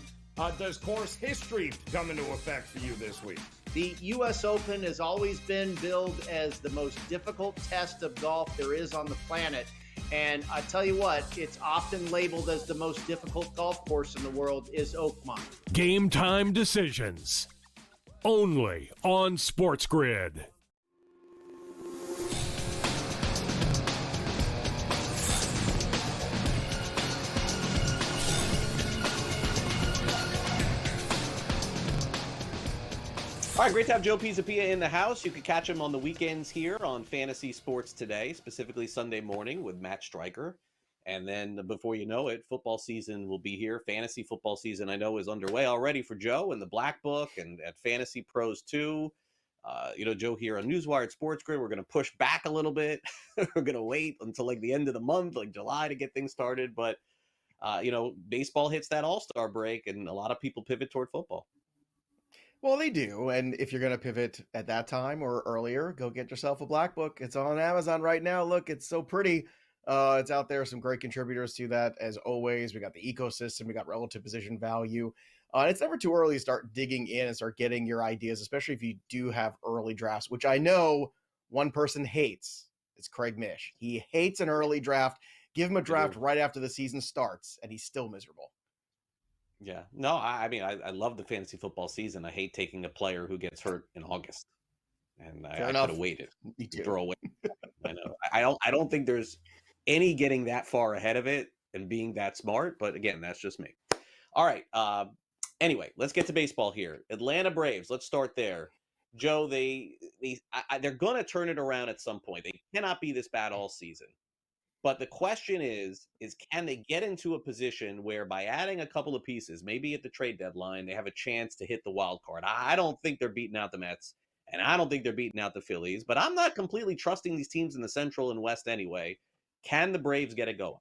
does course history come into effect for you this week? The U.S. Open has always been billed as the most difficult test of golf there is on the planet. And I tell you what, it's often labeled as the most difficult golf course in the world is Oakmont. Game time decisions, only on SportsGrid. All right, great to have Joe Pisapia in the house. You can catch him on the weekends here on Fantasy Sports Today, specifically Sunday morning with Matt Stryker. And then before you know it, football season will be here. Fantasy football season, I know, is underway already for Joe and the Black Book and at Fantasy Pros too. Joe here on NewsWire at SportsGrid, we're going to push back a little bit. We're going to wait until like the end of the month, like July, to get things started. But, baseball hits that all-star break and a lot of people pivot toward football. Well, they do. And if you're going to pivot at that time or earlier, go get yourself a Black Book. It's on Amazon right now. Look, it's so pretty. It's out there. Some great contributors to that. As always, we got the ecosystem. We got relative position value. It's never too early to start digging in and start getting your ideas, especially if you do have early drafts, which I know one person hates. It's Craig Mish. He hates an early draft. Give him a draft right after the season starts, and he's still miserable. Yeah. No, I mean, I love the fantasy football season. I hate taking a player who gets hurt in August. And I could have waited. Throw away. I know. I don't think there's any getting that far ahead of it and being that smart. But again, that's just me. All right. Anyway, let's get to baseball here. Atlanta Braves. Let's start there. Joe, they're going to turn it around at some point. They cannot be this bad all season. But the question is can they get into a position where by adding a couple of pieces, maybe at the trade deadline, they have a chance to hit the wild card? I don't think they're beating out the Mets, and I don't think they're beating out the Phillies, but I'm not completely trusting these teams in the Central and West anyway. Can the Braves get it going?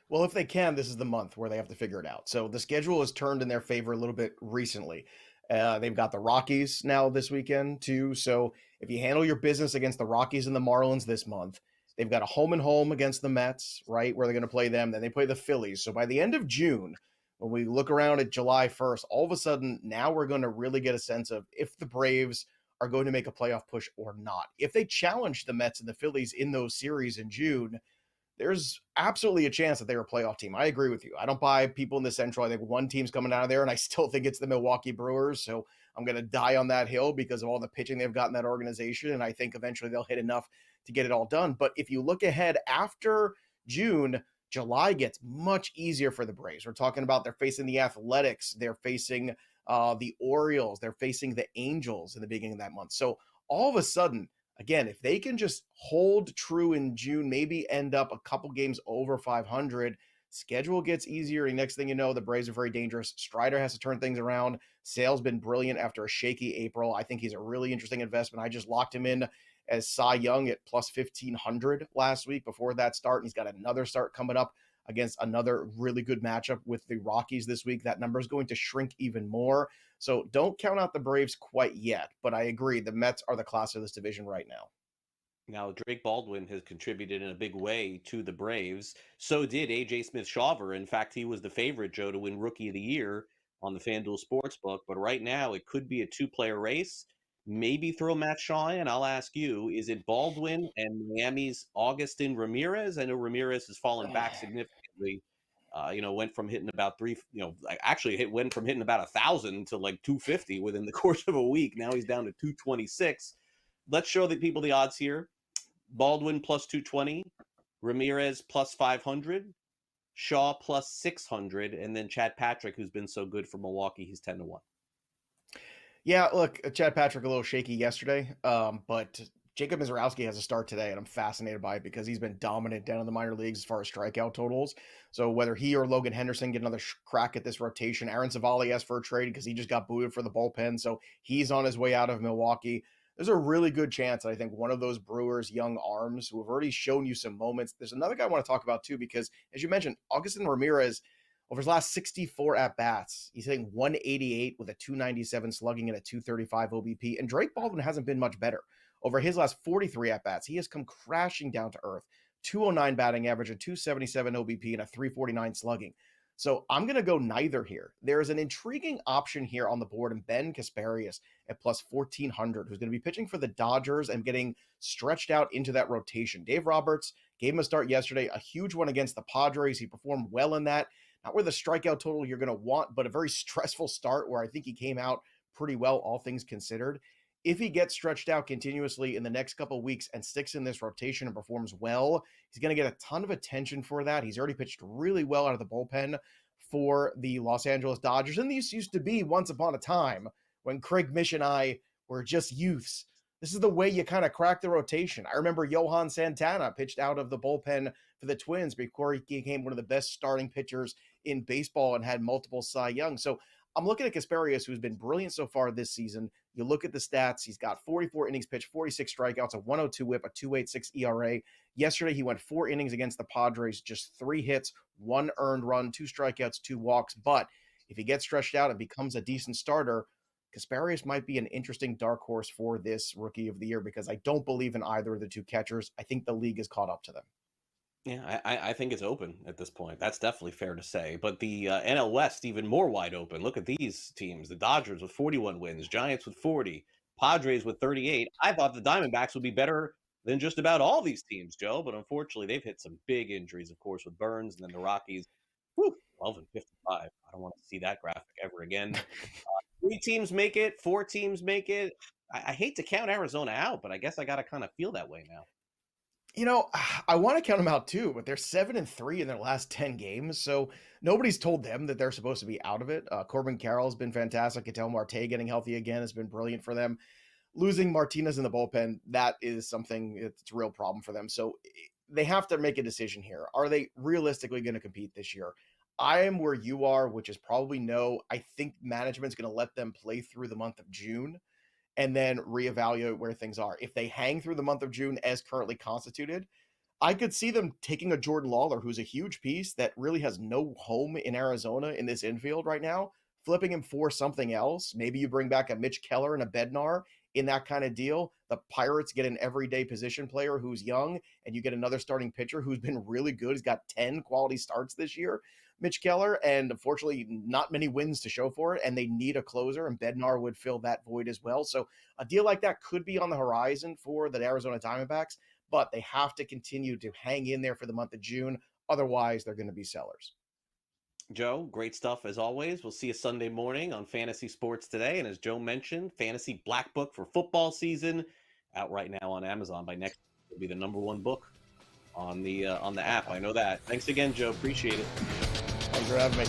Well, if they can, this is the month where they have to figure it out. So the schedule has turned in their favor a little bit recently. They've got the Rockies now this weekend, too. So if you handle your business against the Rockies and the Marlins this month, they've got a home and home against the Mets, right, where they're going to play them. Then they play the Phillies. So by the end of June, when we look around at July 1st, all of a sudden, now we're going to really get a sense of if the Braves are going to make a playoff push or not. If they challenge the Mets and the Phillies in those series in June, there's absolutely a chance that they're a playoff team. I agree with you. I don't buy people in the Central. I think one team's coming out of there, and I still think it's the Milwaukee Brewers. So I'm going to die on that hill because of all the pitching they've got in that organization, and I think eventually they'll hit enough to get it all done. But if you look ahead after June, July gets much easier for the Braves. We're talking about they're facing the Athletics, they're facing the Orioles, they're facing the Angels in the beginning of that month. So all of a sudden, again, if they can just hold true in June, maybe end up a couple games over 500, schedule gets easier. And next thing you know, the Braves are very dangerous. Strider has to turn things around. Sale's been brilliant after a shaky April. I think he's a really interesting investment. I just locked him in as Cy Young at plus 1,500 last week before that start. And he's got another start coming up against another really good matchup with the Rockies this week. That number is going to shrink even more. So don't count out the Braves quite yet, but I agree. The Mets are the class of this division right now. Now, Drake Baldwin has contributed in a big way to the Braves. So did A.J. Smith-Shawver. In fact, he was the favorite, Joe, to win Rookie of the Year on the FanDuel Sportsbook. But right now, it could be a two-player race. Maybe throw Matt Shaw in. I'll ask you, is it Baldwin and Miami's Augustin Ramirez? I know Ramirez has fallen back significantly. Went from hitting about went from hitting about 1,000 to like 250 within the course of a week. Now he's down to 226. Let's show the people the odds here. Baldwin plus 220, Ramirez plus 500, Shaw plus 600, and then Chad Patrick, who's been so good for Milwaukee, he's 10-1. Yeah, look, Chad Patrick a little shaky yesterday, but Jacob Mizrowski has a start today, and I'm fascinated by it because he's been dominant down in the minor leagues as far as strikeout totals. So whether he or Logan Henderson get another crack at this rotation, Aaron Savali asked for a trade because he just got booted for the bullpen, so he's on his way out of Milwaukee. There's a really good chance that I think one of those Brewers' young arms who have already shown you some moments. There's another guy I want to talk about too because, as you mentioned, Augustin Ramirez, over his last 64 at-bats, he's hitting 188 with a 297 slugging and a 235 OBP, and Drake Baldwin hasn't been much better. Over his last 43 at-bats, he has come crashing down to earth. 209 batting average, a 277 OBP, and a 349 slugging. So I'm going to go neither here. There is an intriguing option here on the board in Ben Kasparius at plus 1,400, who's going to be pitching for the Dodgers and getting stretched out into that rotation. Dave Roberts gave him a start yesterday, a huge one against the Padres. He performed well in that. Not where the strikeout total you're going to want, but a very stressful start where I think he came out pretty well, all things considered. If he gets stretched out continuously in the next couple of weeks and sticks in this rotation and performs well, he's going to get a ton of attention for that. He's already pitched really well out of the bullpen for the Los Angeles Dodgers. And these used to be once upon a time when Craig Mish and I were just youths. This is the way you kind of crack the rotation. I remember Johan Santana pitched out of the bullpen for the Twins before he became one of the best starting pitchers in baseball and had multiple Cy Young. So I'm looking at Kasparius, who's been brilliant so far this season. You look at the stats, he's got 44 innings pitched, 46 strikeouts, a 102 whip, a 2.86 ERA. Yesterday, he went 4 innings against the Padres, just 3 hits, 1 earned run, 2 strikeouts, 2 walks. But if he gets stretched out and becomes a decent starter, Kasparius might be an interesting dark horse for this Rookie of the Year because I don't believe in either of the two catchers. I think the league is caught up to them. Yeah, I think it's open at this point. That's definitely fair to say. But the NL West, even more wide open. Look at these teams. The Dodgers with 41 wins, Giants with 40, Padres with 38. I thought the Diamondbacks would be better than just about all these teams, Joe. But unfortunately, they've hit some big injuries, of course, with Burns. And then the Rockies, 12 and 55. I don't want to see that graphic ever again. 3 teams make it, 4 teams make it. I hate to count Arizona out, but I guess I got to kind of feel that way now. You know, I want to count them out too, but they're 7-3 in their last 10 games. So nobody's told them that they're supposed to be out of it. Corbin Carroll's been fantastic. Ketel Marte getting healthy again has been brilliant for them. losing Martinez in the bullpen, that is something, it's a real problem for them. So they have to make a decision here. Are they realistically going to compete this year? I am where you are, which is probably no. I think management's going to let them play through the month of June and then reevaluate where things are. If they hang through the month of June as currently constituted, I could see them taking a Jordan Lawler, who's a huge piece that really has no home in Arizona in this infield right now, flipping him for something else. Maybe you bring back a Mitch Keller and a Bednar in that kind of deal. The Pirates get an everyday position player who's young, and you get another starting pitcher who's been really good. He's got 10 quality starts this year, Mitch Keller, and unfortunately not many wins to show for it, and they need a closer, and Bednar would fill that void as well. So a deal like that could be on the horizon for the Arizona Diamondbacks, but they have to continue to hang in there for the month of June. Otherwise, they're going to be sellers. Joe, great stuff as always. We'll see you Sunday morning on Fantasy Sports Today. And as Joe mentioned, Fantasy Black Book for football season out right now on Amazon. By next week, it'll be the #1 book on the app. I know that. Thanks again, Joe. Appreciate it. Thanks for having me.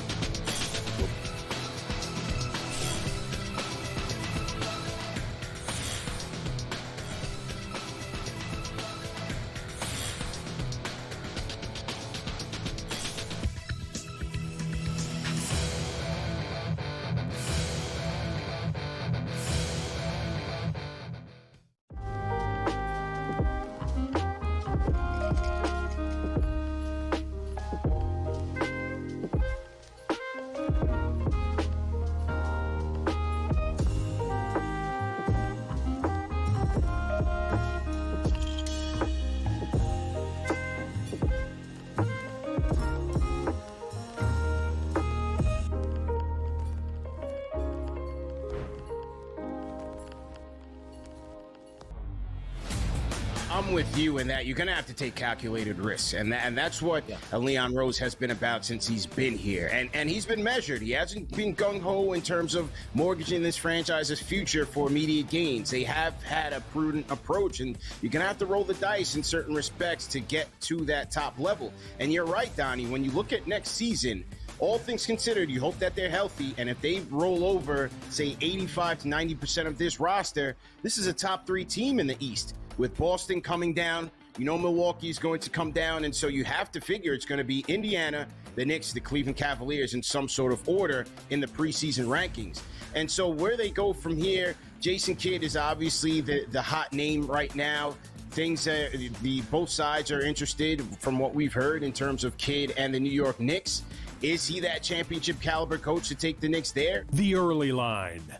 I'm with you in that you're going to have to take calculated risks. And that's what Leon Rose has been about since he's been here. And he's been measured. He hasn't been gung-ho in terms of mortgaging this franchise's future for immediate gains. They have had a prudent approach, and you're going to have to roll the dice in certain respects to get to that top level. And you're right, Donnie, when you look at next season, all things considered, you hope that they're healthy, and if they roll over, say, 85 to 90% of this roster, this is a top 3 team in the East. With Boston coming down, Milwaukee's going to come down, and so you have to figure it's going to be Indiana, the Knicks, the Cleveland Cavaliers in some sort of order in the preseason rankings. And so where they go from here, Jason Kidd is obviously the hot name right now. Both sides are interested from what we've heard in terms of Kidd and the New York Knicks. Is he that championship caliber coach to take the Knicks there? The Early Line,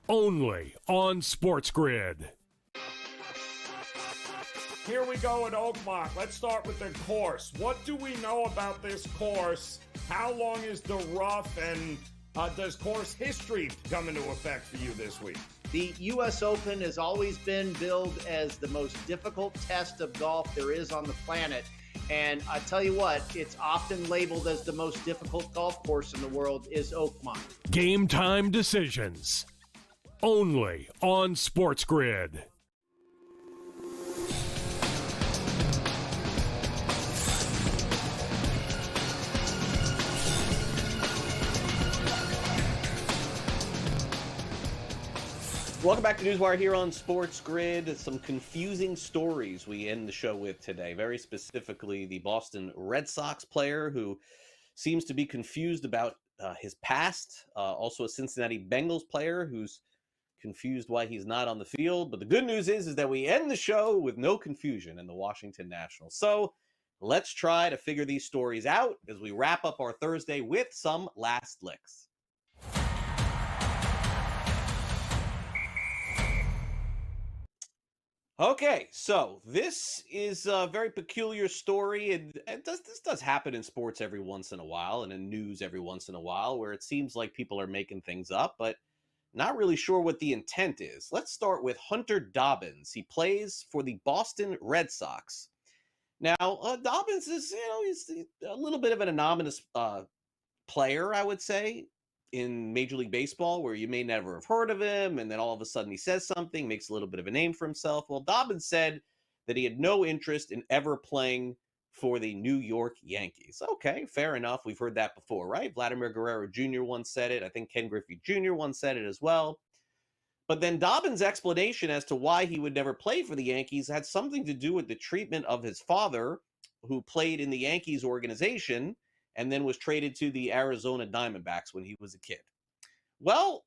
only on SportsGrid. Here we go at Oakmont. Let's start with the course. What do we know about this course? How long is the rough, and does course history come into effect for you this week? The U.S. Open has always been billed as the most difficult test of golf there is on the planet. And I tell you what, it's often labeled as the most difficult golf course in the world is Oakmont. Game time decisions, only on SportsGrid. Welcome back to NewsWire here on SportsGrid. Some confusing stories we end the show with today. Very specifically, the Boston Red Sox player who seems to be confused about his past. Also, a Cincinnati Bengals player who's confused why he's not on the field. But the good news is that we end the show with no confusion in the Washington Nationals. So let's try to figure these stories out as we wrap up our Thursday with some last licks. Okay, so this is a very peculiar story, and this does happen in sports every once in a while, and in news every once in a while, where it seems like people are making things up, but not really sure what the intent is. Let's start with Hunter Dobbins. He plays for the Boston Red Sox. Now, Dobbins is, he's a little bit of an anonymous player, I would say, in Major League Baseball, where you may never have heard of him, and then all of a sudden he says something, makes a little bit of a name for himself. Well, Dobbins said that he had no interest in ever playing for the New York Yankees. Okay, fair enough. We've heard that before, right? Vladimir Guerrero Jr. once said it. I think Ken Griffey Jr. once said it as well. But then Dobbins' explanation as to why he would never play for the Yankees had something to do with the treatment of his father, who played in the Yankees organization and then was traded to the Arizona Diamondbacks when he was a kid. Well,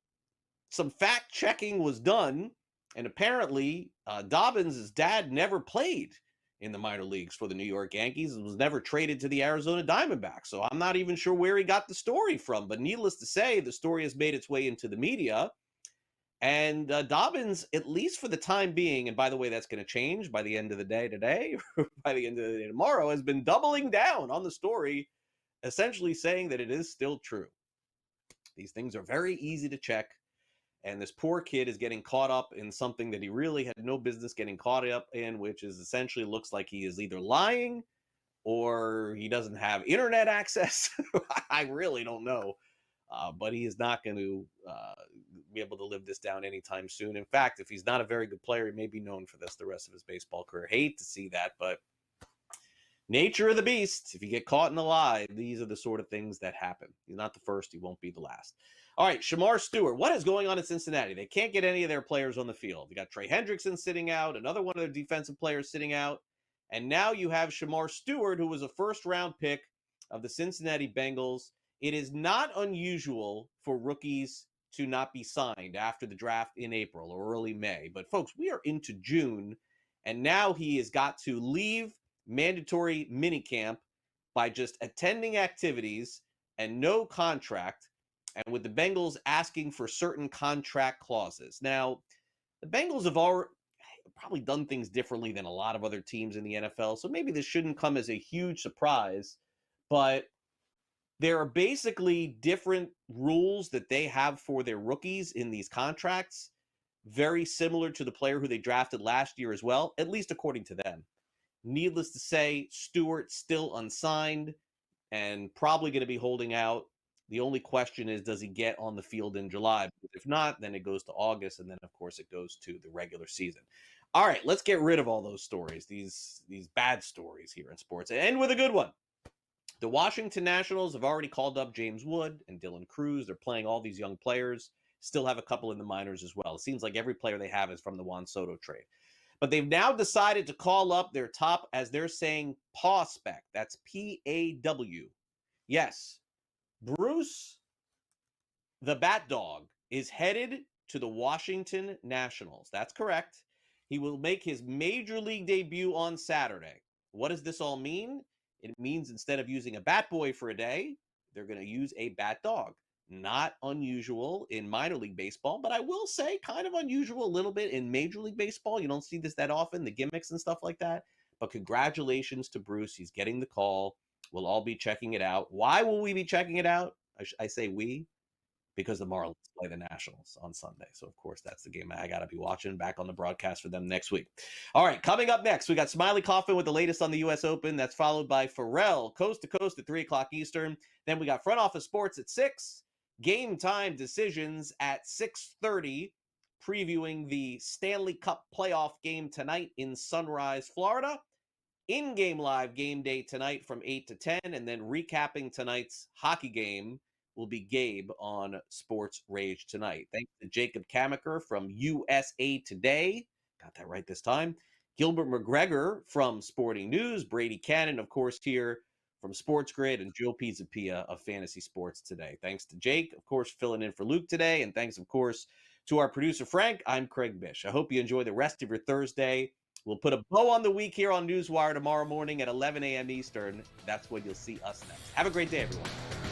some fact checking was done, and apparently Dobbins' dad never played in the minor leagues for the New York Yankees and was never traded to the Arizona Diamondbacks. So I'm not even sure where he got the story from, but needless to say, the story has made its way into the media. And Dobbins, at least for the time being, and by the way, that's going to change by the end of the day today, by the end of the day tomorrow, has been doubling down on the story, essentially saying that it is still true. These things are very easy to check. And this poor kid is getting caught up in something that he really had no business getting caught up in, which is essentially looks like he is either lying or he doesn't have internet access. I really don't know. But he is not going to be able to live this down anytime soon. In fact, if he's not a very good player, he may be known for this the rest of his baseball career. Hate to see that, but nature of the beast. If you get caught in a lie, these are the sort of things that happen. He's not the first. He won't be the last. All right, Shamar Stewart. What is going on in Cincinnati? They can't get any of their players on the field. You got Trey Hendrickson sitting out, another one of their defensive players sitting out, and now you have Shamar Stewart, who was a first-round pick of the Cincinnati Bengals. It is not unusual for rookies to not be signed after the draft in April or early May. But, folks, we are into June, and now he has got to leave mandatory minicamp by just attending activities and no contract, and with the Bengals asking for certain contract clauses. Now, the Bengals have probably done things differently than a lot of other teams in the NFL, so maybe this shouldn't come as a huge surprise, but there are basically different rules that they have for their rookies in these contracts, very similar to the player who they drafted last year as well, at least according to them. Needless to say, Stewart still unsigned and probably going to be holding out. The only question is, does he get on the field in July? If not, then it goes to August, and then, of course, it goes to the regular season. All right, let's get rid of all those stories, these bad stories here in sports, and end with a good one. The Washington Nationals have already called up James Wood and Dylan Cruz. They're playing all these young players. Still have a couple in the minors as well. It seems like every player they have is from the Juan Soto trade. But they've now decided to call up their top, as they're saying, paw spec. That's P-A-W. Yes, Bruce, the Bat Dog, is headed to the Washington Nationals. That's correct. He will make his major league debut on Saturday. What does this all mean? It means instead of using a bat boy for a day, they're going to use a bat dog. Not unusual in minor league baseball, but I will say kind of unusual a little bit in Major League Baseball. You don't see this that often, the gimmicks and stuff like that. But congratulations to Bruce. He's getting the call. We'll all be checking it out. Why will we be checking it out? I say we, because the Marlins play the Nationals on Sunday. So, of course, that's the game I got to be watching, back on the broadcast for them next week. All right, coming up next, we got Smiley Coffin with the latest on the U.S. Open. That's followed by Pharrell, Coast to Coast at 3 o'clock Eastern. Then we got Front Office Sports at 6. Game Time Decisions at 6:30, previewing the Stanley Cup playoff game tonight in Sunrise, Florida. In-game live game day tonight from 8 to 10, and then recapping tonight's hockey game will be Gabe on Sports Rage tonight. Thanks to Jacob Camenker from USA Today. Got that right this time. Gilbert McGregor from Sporting News. Brady Kannon, of course, here from SportsGrid, and Joe Pisapia of Fantasy Sports Today. Thanks to Jake, of course, filling in for Luke today. And thanks, of course, to our producer, Frank. I'm Craig Bish. I hope you enjoy the rest of your Thursday. We'll put a bow on the week here on NewsWire tomorrow morning at 11 a.m. Eastern. That's when you'll see us next. Have a great day, everyone.